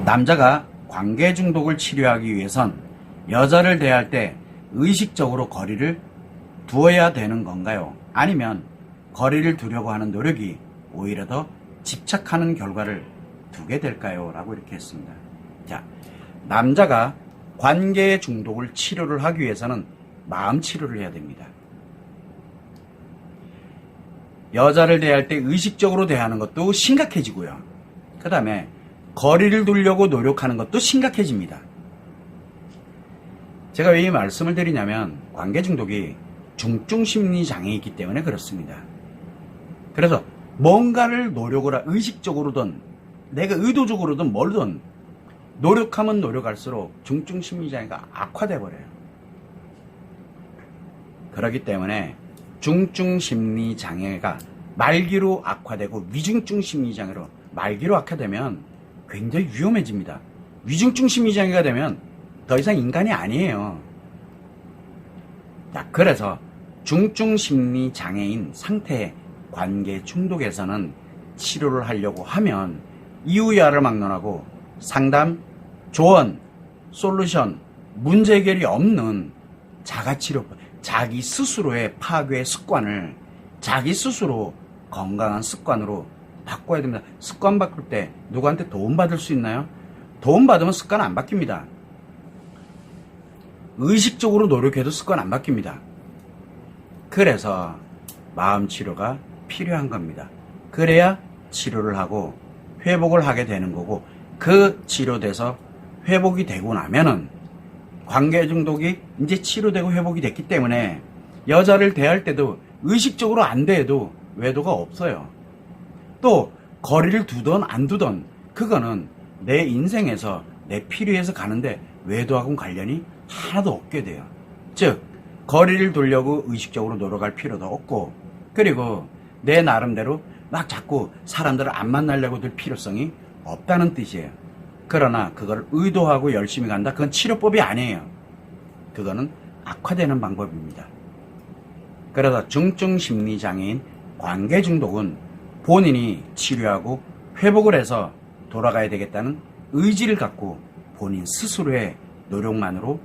남자가 관계 중독을 치료하기 위해선 여자를 대할 때 의식적으로 거리를 두어야 되는 건가요? 아니면 거리를 두려고 하는 노력이 오히려 더 집착하는 결과를 두게 될까요? 라고 이렇게 했습니다. 자, 남자가 관계 중독을 치료를 하기 위해서는 마음 치료를 해야 됩니다. 여자를 대할 때 의식적으로 대하는 것도 심각해지고요. 그 다음에 거리를 두려고 노력하는 것도 심각해집니다. 제가 왜 이 말씀을 드리냐면 관계 중독이 중증 심리 장애이기 때문에 그렇습니다. 그래서 뭔가를 노력을 의식적으로든 내가 의도적으로든 뭘든 노력하면 노력할수록 중증 심리 장애가 악화돼 버려요. 그렇기 때문에 중증 심리 장애가 말기로 악화되고 위중증 심리 장애로 말기로 악화되면 굉장히 위험해집니다. 위중증 심리 장애가 되면 더 이상 인간이 아니에요. 자, 그래서 중증 심리 장애인 상태의 관계 중독에서는 치료를 하려고 하면 이유야를 막론하고 상담, 조언, 솔루션, 문제 해결이 없는 자가치료법, 자기 스스로의 파괴 습관을 자기 스스로 건강한 습관으로 바꿔야 됩니다. 습관 바꿀 때 누구한테 도움받을 수 있나요? 도움받으면 습관 안 바뀝니다. 의식적으로 노력해도 습관 안 바뀝니다. 그래서 마음치료가 필요한 겁니다. 그래야 치료를 하고 회복을 하게 되는 거고, 그 치료돼서 회복이 되고 나면은 관계 중독이 이제 치료되고 회복이 됐기 때문에 여자를 대할 때도 의식적으로 안 대해도 외도가 없어요. 또 거리를 두던 안 두던 그거는 내 인생에서 내 필요해서 가는데 외도하고는 관련이 하나도 없게 돼요. 즉 거리를 두려고 의식적으로 노력할 필요도 없고, 그리고 내 나름대로 막 자꾸 사람들을 안 만나려고 들 필요성이 없다는 뜻이에요. 그러나 그걸 의도하고 열심히 간다? 그건 치료법이 아니에요. 그거는 악화되는 방법입니다. 그래서 중증 심리장애인 관계 중독은 본인이 치료하고 회복을 해서 돌아가야 되겠다는 의지를 갖고 본인 스스로의 노력만으로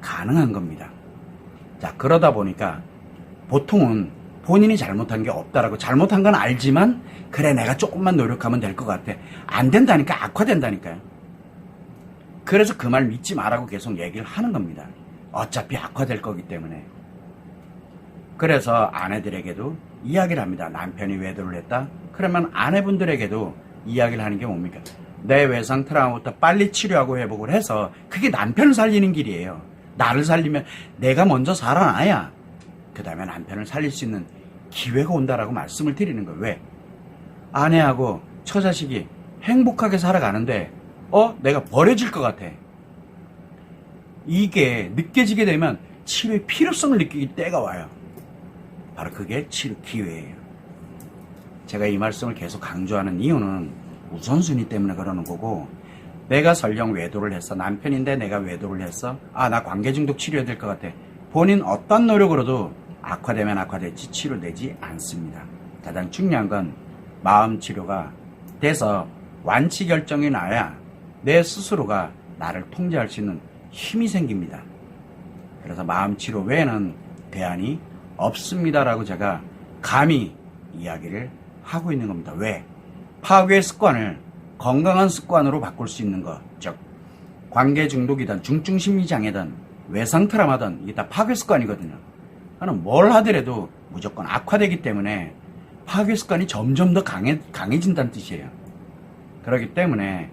가능한 겁니다. 자, 그러다 보니까 보통은 본인이 잘못한 게 없다라고, 잘못한 건 알지만 그래 내가 조금만 노력하면 될 것 같아, 안 된다니까, 악화된다니까요. 그래서 그 말 믿지 말라고 계속 얘기를 하는 겁니다. 어차피 악화될 거기 때문에. 그래서 아내들에게도 이야기를 합니다. 남편이 외도를 했다? 그러면 아내분들에게도 이야기를 하는 게 뭡니까? 내 외상 트라우마부터 빨리 치료하고 회복을 해서 그게 남편을 살리는 길이에요. 나를 살리면 내가 먼저 살아나야 그 다음에 남편을 살릴 수 있는 기회가 온다라고 말씀을 드리는 거예요. 왜? 아내하고 처자식이 행복하게 살아가는데 내가 버려질 것 같아. 이게 느껴지게 되면 치료의 필요성을 느끼기 때가 와요. 바로 그게 치료 기회예요. 제가 이 말씀을 계속 강조하는 이유는 우선순위 때문에 그러는 거고, 내가 설령 외도를 했어, 남편인데 내가 외도를 했어, 나 관계중독 치료해야 될 것 같아, 본인 어떤 노력으로도 악화되면 악화됐지 치료되지 않습니다. 가장 중요한 건 마음치료가 돼서 완치 결정이 나야 내 스스로가 나를 통제할 수 있는 힘이 생깁니다. 그래서 마음치료 외에는 대안이 없습니다라고 제가 감히 이야기를 하고 있는 겁니다. 왜? 파괴 습관을 건강한 습관으로 바꿀 수 있는 것, 즉 관계 중독이든 중증 심리장애든 외상 트라우마든 이게 다 파괴 습관이거든요. 저는 뭘 하더라도 무조건 악화되기 때문에 파괴 습관이 점점 더 강해진다는 뜻이에요. 그렇기 때문에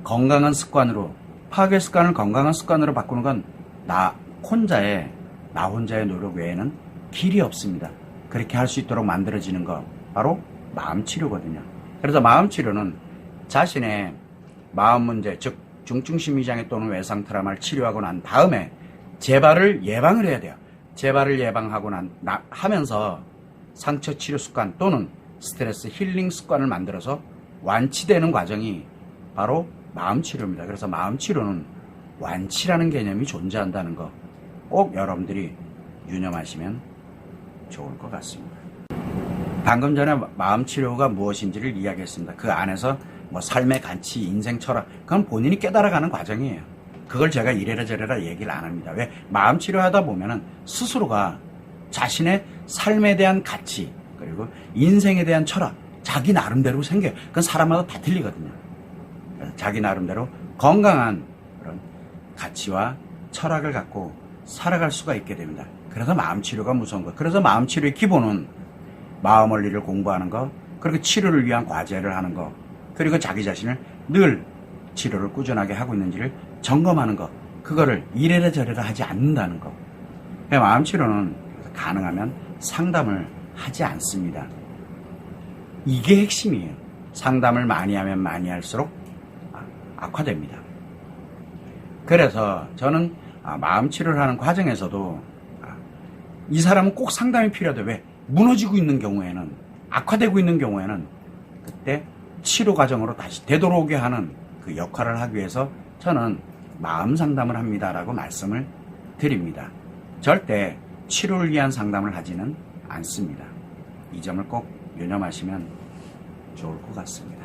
건강한 습관으로, 파괴 습관을 건강한 습관으로 바꾸는 건 나 혼자의 노력 외에는 길이 없습니다. 그렇게 할 수 있도록 만들어지는 거 바로 마음치료거든요. 그래서 마음치료는 자신의 마음 문제, 즉 중증 심리장애 또는 외상 트라우마를 치료하고 난 다음에 재발을 예방을 해야 돼요. 재발을 예방하고 하면서 상처 치료 습관 또는 스트레스 힐링 습관을 만들어서 완치되는 과정이 바로 마음치료입니다. 그래서 마음치료는 완치라는 개념이 존재한다는 거 꼭 여러분들이 유념하시면 좋을 것 같습니다. 방금 전에 마음치료가 무엇인지를 이야기했습니다. 그 안에서 뭐 삶의 가치, 인생 철학, 그건 본인이 깨달아가는 과정이에요. 그걸 제가 이래라 저래라 얘기를 안 합니다. 왜? 마음 치료하다 보면은 스스로가 자신의 삶에 대한 가치, 그리고 인생에 대한 철학, 자기 나름대로 생겨요. 그건 사람마다 다 틀리거든요. 자기 나름대로 건강한 그런 가치와 철학을 갖고 살아갈 수가 있게 됩니다. 그래서 마음 치료가 무서운 거예요. 그래서 마음 치료의 기본은 마음 원리를 공부하는 거, 그리고 치료를 위한 과제를 하는 거, 그리고 자기 자신을 늘 치료를 꾸준하게 하고 있는지를 점검하는 거, 그거를 이래라 저래라 하지 않는다는 거. 마음 치료는 가능하면 상담을 하지 않습니다. 이게 핵심이에요. 상담을 많이 하면 많이 할수록 악화됩니다. 그래서 저는 마음 치료를 하는 과정에서도 이 사람은 꼭 상담이 필요하다. 왜? 무너지고 있는 경우에는, 악화되고 있는 경우에는 그때 치료 과정으로 다시 되돌아오게 하는 그 역할을 하기 위해서 저는 마음 상담을 합니다라고 말씀을 드립니다. 절대 치료를 위한 상담을 하지는 않습니다. 이 점을 꼭 유념하시면 좋을 것 같습니다.